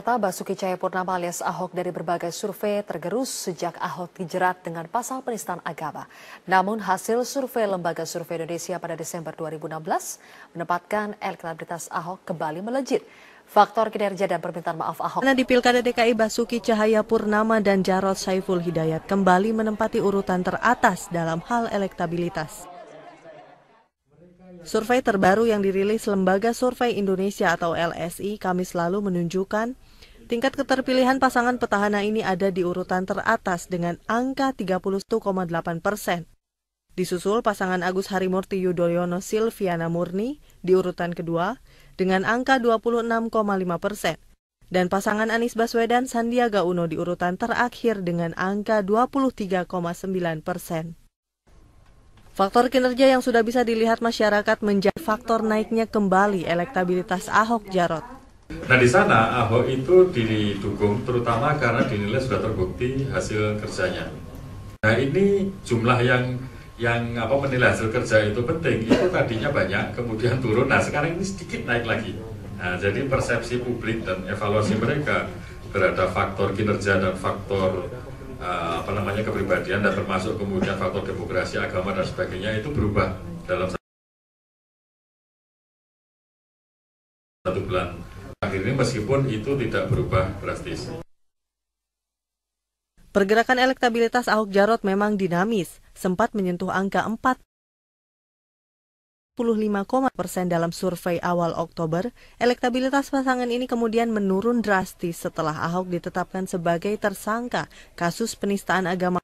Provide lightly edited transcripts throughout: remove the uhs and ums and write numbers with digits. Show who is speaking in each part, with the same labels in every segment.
Speaker 1: Basuki Cahayapurnama alias Ahok dari berbagai survei tergerus sejak Ahok dijerat dengan pasal penistaan agama. Namun hasil survei Lembaga Survei Indonesia pada Desember 2016 menempatkan elektabilitas Ahok kembali melejit. Faktor kinerja dan permintaan maaf Ahok.
Speaker 2: Di Pilkada DKI, Basuki Cahayapurnama dan Jarod Saiful Hidayat kembali menempati urutan teratas dalam hal elektabilitas. Survei terbaru yang dirilis Lembaga Survei Indonesia atau LSI Kamis lalu menunjukkan tingkat keterpilihan pasangan petahana ini ada di urutan teratas dengan angka 31,8%. Disusul pasangan Agus Harimurti Yudhoyono Silviana Murni di urutan kedua dengan angka 26,5%. Dan pasangan Anies Baswedan Sandiaga Uno di urutan terakhir dengan angka 23,9%. Faktor kinerja yang sudah bisa dilihat masyarakat menjadi faktor naiknya kembali elektabilitas Ahok Jarot.
Speaker 3: Nah, di sana Ahok itu didukung terutama karena dinilai sudah terbukti hasil kerjanya. Nah, ini jumlah yang menilai hasil kerja itu penting, itu tadinya banyak, kemudian turun. Nah, sekarang ini sedikit naik lagi. Nah, jadi persepsi publik dan evaluasi mereka terhadap faktor kinerja dan faktor kepribadian dan termasuk kemudian faktor demokrasi, agama dan sebagainya itu berubah dalam satu bulan akhir ini, meskipun itu tidak berubah drastis.
Speaker 2: Pergerakan elektabilitas Ahok Jarot memang dinamis, sempat menyentuh angka 45,% dalam survei awal Oktober. Elektabilitas pasangan ini kemudian menurun drastis setelah Ahok ditetapkan sebagai tersangka kasus penistaan agama.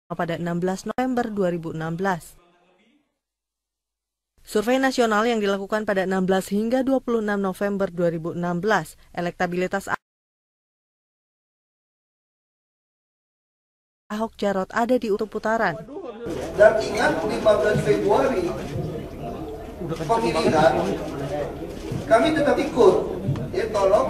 Speaker 2: Pada 16 November 2016. Survei nasional yang dilakukan pada 16 hingga 26 November 2016, elektabilitas Ahok Jarot ada di putaran.
Speaker 4: Dan ingat 15 Februari pemilihan kami tetap ikut. Ya, tolong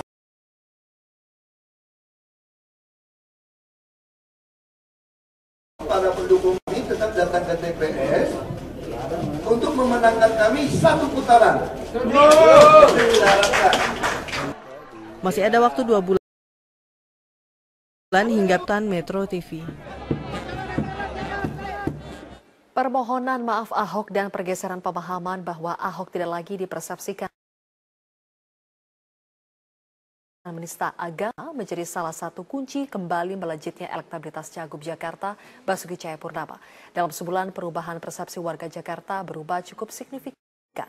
Speaker 4: para pendukung ini tetap datang ke TPS untuk memenangkan kami satu putaran.
Speaker 2: Masih ada waktu 2 bulan hingga Metro TV.
Speaker 1: Permohonan maaf Ahok dan pergeseran pemahaman bahwa Ahok tidak lagi dipersepsikan menista agama menjadi salah satu kunci kembali melejitnya elektabilitas Cagup Jakarta Basuki Cahayapurnama. Dalam sebulan, perubahan persepsi warga Jakarta berubah cukup signifikan.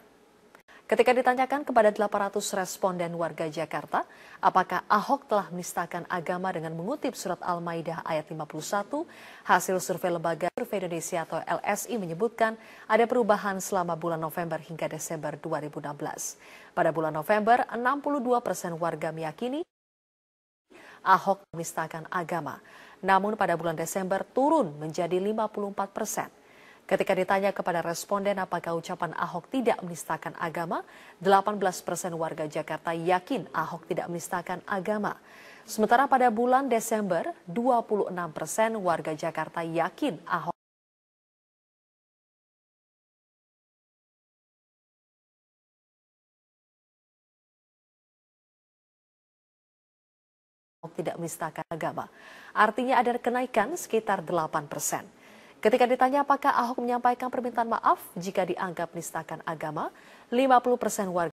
Speaker 1: Ketika ditanyakan kepada 800 responden warga Jakarta, apakah Ahok telah menistakan agama dengan mengutip surat Al-Maidah ayat 51, hasil survei Lembaga Survei Indonesia atau LSI menyebutkan ada perubahan selama bulan November hingga Desember 2016. Pada bulan November, 62% warga meyakini Ahok menistakan agama. Namun pada bulan Desember turun menjadi 54%. Ketika ditanya kepada responden apakah ucapan Ahok tidak menistakan agama, 18% warga Jakarta yakin Ahok tidak menistakan agama. Sementara pada bulan Desember, 26% warga Jakarta yakin Ahok tidak menistakan agama. Artinya ada kenaikan sekitar 8%. Ketika ditanya apakah Ahok menyampaikan permintaan maaf jika dianggap menistakan agama, 50% warga